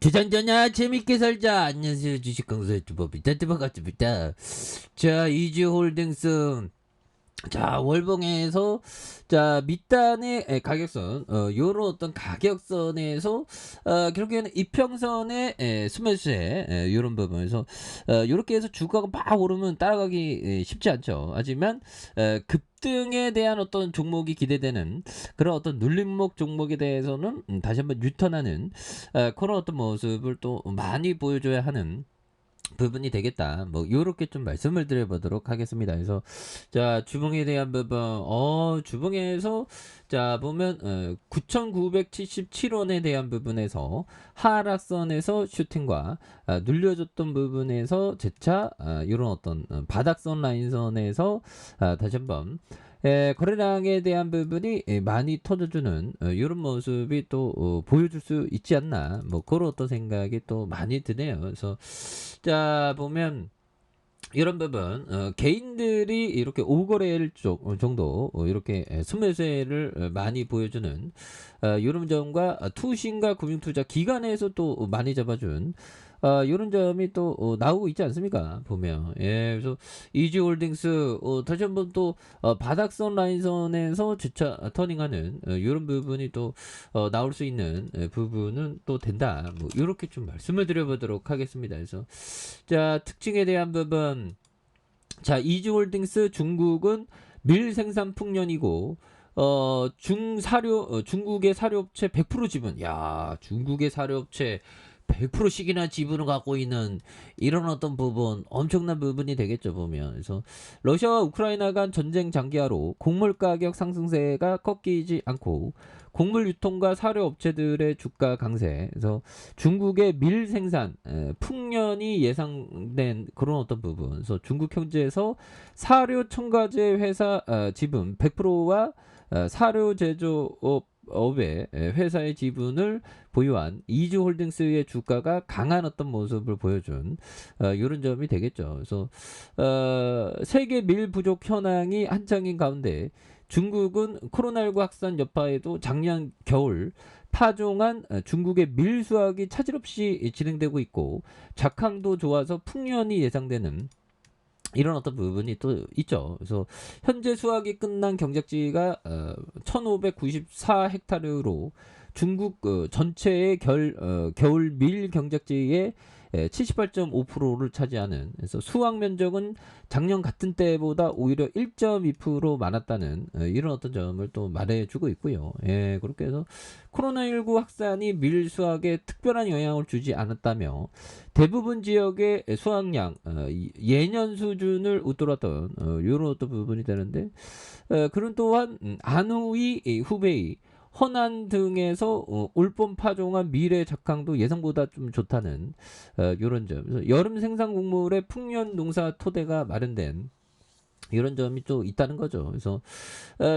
주장전야 재밌게 살자. 안녕하세요, 주식강사 유튜버 반갑습니다. 자, 이지홀딩스. 자, 월봉에서 자 밑단의 가격선, 요런 어떤 가격선에서 결국에는 이평선의 스매시에 요런 부분에서 요렇게 해서 주가가 막 오르면 따라가기 쉽지 않죠. 하지만 급등에 대한 어떤 종목이 기대되는 그런 어떤 눌림목 종목에 대해서는 다시 한번 유턴하는 그런 어떤 모습을 또 많이 보여줘야 하는 부분이 되겠다. 뭐 요렇게 좀 말씀을 드려보도록 하겠습니다. 그래서 자, 주봉에 대한 부분, 주봉에서 자 보면 9,977원에 대한 부분에서 하락선에서 슈팅과 눌려줬던 부분에서 재차 이런 어떤 바닥선 라인선에서 다시 한번 거래량에 대한 부분이 많이 터져주는 이런 모습이 또 보여줄 수 있지 않나, 뭐 그런 어떤 생각이 또 많이 드네요. 그래서 자 보면 이런 부분, 개인들이 이렇게 5거래일 정도 이렇게 순매수를 많이 보여주는 이런 점과 투신과 금융투자 기관에서 또 많이 잡아준 이런 점이 또 나오고 있지 않습니까? 보면. 예, 그래서 이지홀딩스 다시 한번 또 바닥선 라인선에서 주차 터닝하는 이런 부분이 또 나올 수 있는 부분은 또 된다. 뭐 이렇게 좀 말씀을 드려보도록 하겠습니다. 그래서 자, 특징에 대한 부분. 자, 이지홀딩스 중국은 밀 생산 풍년이고 중국의 사료업체 100% 지분. 야, 중국의 사료업체 100%씩이나 지분을 갖고 있는 이런 어떤 부분, 엄청난 부분이 되겠죠, 보면. 그래서 러시아와 우크라이나 간 전쟁 장기화로 곡물 가격 상승세가 꺾이지 않고 곡물 유통과 사료 업체들의 주가 강세, 그래서 중국의 밀 생산 풍년이 예상된 그런 어떤 부분, 그래서 중국 현지에서 사료 첨가제 회사 지분 100%와 사료 제조업 업의 회사의 지분을 보유한 이주홀딩스의 주가가 강한 어떤 모습을 보여준 이런 점이 되겠죠. 그래서 세계 밀 부족 현황이 한창인 가운데 중국은 코로나19 확산 여파에도 작년 겨울 파종한 중국의 밀 수확이 차질 없이 진행되고 있고 작황도 좋아서 풍년이 예상되는 이런 어떤 부분이 또 있죠. 그래서 현재 수확이 끝난 경작지가 1594헥타르로 중국 전체의 겨울 밀 경작지의 78.5%를 차지하는, 그래서 수확 면적은 작년 같은 때보다 오히려 1.2% 많았다는 이런 어떤 점을 또 말해주고 있고요. 예, 그렇게 해서 코로나19 확산이 밀 수확에 특별한 영향을 주지 않았다며 대부분 지역의 수확량 예년 수준을 웃돌았던 이런 어떤 부분이 되는데, 그런 또한 안후이, 후베이, 허난 등에서 올봄 파종한 밀의 작황도 예상보다 좀 좋다는 이런 점. 그래서 여름 생산 곡물의 풍년 농사 토대가 마련된 이런 점이 또 있다는 거죠. 그래서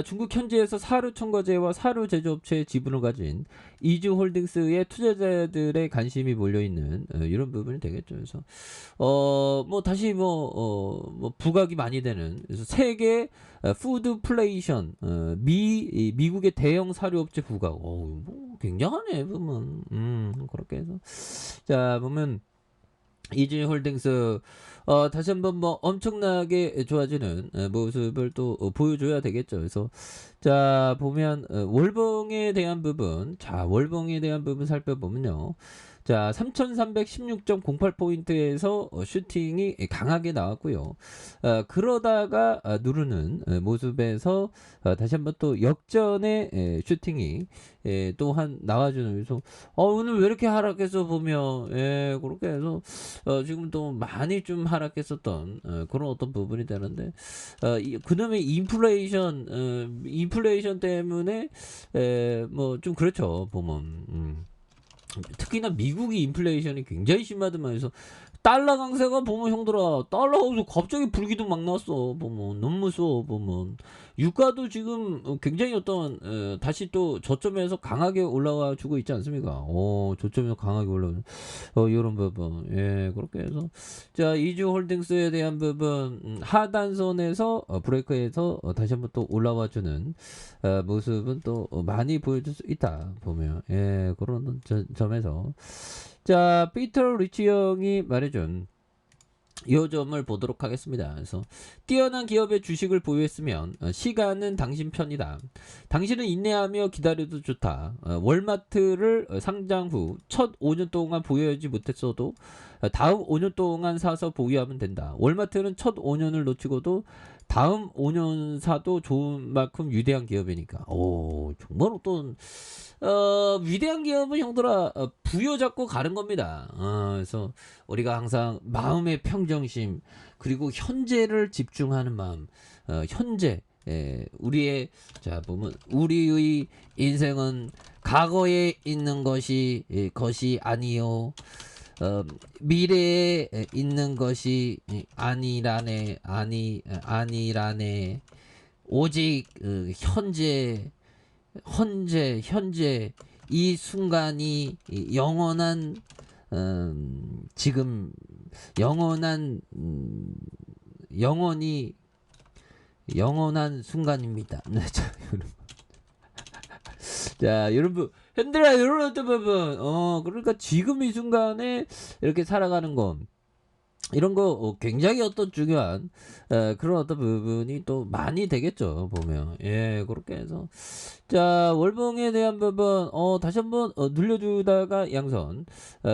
중국 현지에서 사료 첨가제와 사료 제조업체의 지분을 가진 이주홀딩스의 투자자들의 관심이 몰려 있는 이런 부분이 되겠죠. 그래서 뭐 다시 뭐 부각이 많이 되는, 그래서 세계 푸드플레이션, 미국의 대형 사료업체 부각. 뭐 굉장하네 보면. 그렇게 해서 자 보면 이지홀딩스 다시 한번 뭐 엄청나게 좋아지는 모습을 또 보여줘야 되겠죠. 그래서 자 보면 월봉에 대한 부분, 자 월봉에 대한 부분 살펴보면요. 자 3316.08포인트에서 슈팅이 강하게 나왔고요. 그러다가 누르는 모습에서 다시 한번 또 역전의 슈팅이 또한 나와주는, 그래서 오늘 왜 이렇게 하락해서 보면, 예, 그렇게 해서 지금 또 많이 좀 하락했었던 그런 어떤 부분이 되는데, 그놈의 인플레이션 때문에 뭐 좀 그렇죠, 보면. 특히나 미국이 인플레이션이 굉장히 심하더만. 해서 달러 강세가 보면, 형들아, 달러 하고서 갑자기 불기둥 막 나왔어 보면. 너무 무서워 보면. 유가도 지금 굉장히 어떤 다시 또 저점에서 강하게 올라와 주고 있지 않습니까? 저점에서 강하게 올라오는 이런 부분. 예, 그렇게 해서 자 이주홀딩스에 대한 부분, 하단선에서 브레이크에서 다시 한번 또 올라와 주는 모습은 또 많이 보여줄 수 있다 보면. 예, 그런 점에서 자, 피터 리치 형이 말해준 이 점을 보도록 하겠습니다. 그래서 뛰어난 기업의 주식을 보유했으면 시간은 당신 편이다. 당신은 인내하며 기다려도 좋다. 월마트를 상장 후 첫 5년 동안 보유하지 못했어도 다음 5년 동안 사서 보유하면 된다. 월마트는 첫 5년을 놓치고도 다음 5년 사도 좋은 만큼 위대한 기업이니까. 오, 정말 어떤 위대한 기업은 형들아 부여잡고 가는 겁니다. 그래서 우리가 항상 마음의 평정심 그리고 현재를 집중하는 마음, 현재 우리의 자 보면 우리의 인생은 과거에 있는 것이 아니요. 미래에 있는 것이 아니라네. 오직 현재 이 순간이 영원한 지금 영원한 영원한 순간입니다. 네, 자, 여러분. 자, 여러분, 현들아, 여러분 어떤 부분, 그러니까 지금 이 순간에 이렇게 살아가는 거, 이런 거 굉장히 어떤 중요한 그런 어떤 부분이 또 많이 되겠죠 보면. 예, 그렇게 해서 자, 월봉에 대한 부분 다시 한번 눌려주다가 양선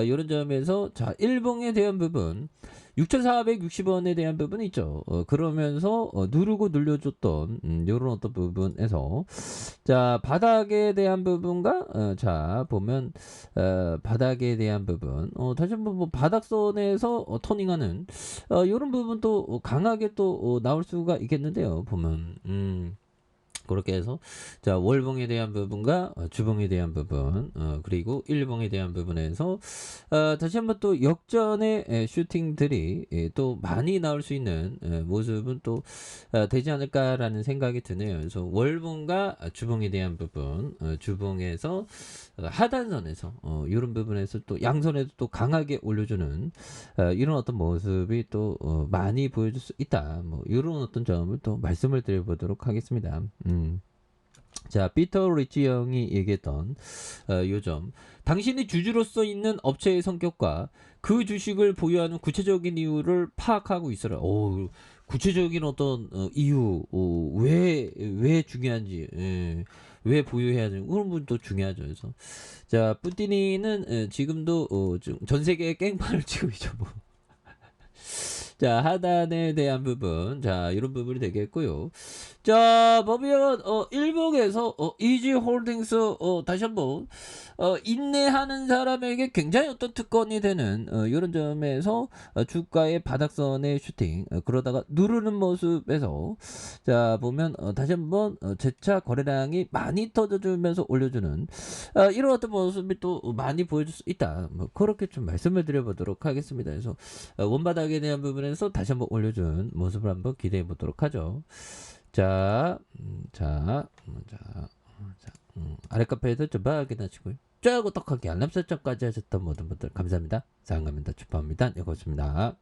이런 점에서 자, 일봉에 대한 부분 6,460원에 대한 부분이 있죠. 그러면서 누르고 눌려줬던 이런 어떤 부분에서 자, 바닥에 대한 부분과 자 보면 바닥에 대한 부분 다시 한번 뭐 바닥선에서 터닝하는 이런 부분도 강하게 또 나올 수가 있겠는데요 보면. 그렇게 해서 자, 월봉에 대한 부분과 주봉에 대한 부분 그리고 일봉에 대한 부분에서 다시 한번 또 역전의 슈팅들이 또 많이 나올 수 있는 모습은 또 되지 않을까라는 생각이 드네요. 그래서 월봉과 주봉에 대한 부분 주봉에서 하단선에서 이런 부분에서 또 양선에도 또 강하게 올려주는 이런 어떤 모습이 또 많이 보여줄 수 있다. 뭐 이런 어떤 점을 또 말씀을 드려보도록 하겠습니다. 자, 피터 리치 형이 얘기했던 요점 당신이 주주로서 있는 업체의 성격과 그 주식을 보유하는 구체적인 이유를 파악하고 있어라. 구체적인 어떤 이유 왜 중요한지 왜 보유해야 되는 그런 부분도 중요하죠. 그래서 자, 뿌띠니는 지금도 전 세계에 깽판을 치고 있죠. 뭐. 자, 하단에 대한 부분 자, 이런 부분이 되겠고요. 자, 보면 일봉에서 이지홀딩스 다시 한번 인내하는 사람에게 굉장히 어떤 특권이 되는 이런 점에서 주가의 바닥선의 슈팅 그러다가 누르는 모습에서 자, 보면 다시 한번 재차 거래량이 많이 터져주면서 올려주는 이런 어떤 모습이 또 많이 보여줄 수 있다. 뭐 그렇게 좀 말씀을 드려보도록 하겠습니다. 그래서 원바닥에 대한 부분에서 다시 한번 올려준 모습을 한번 기대해 보도록 하죠. 자, 아래 카페에서 좀 확인하시고요. 쫙 어떡하게 알람 설정까지 하셨던 모든 분들 감사합니다. 사랑합니다. 축하합니다. 여기였습니다.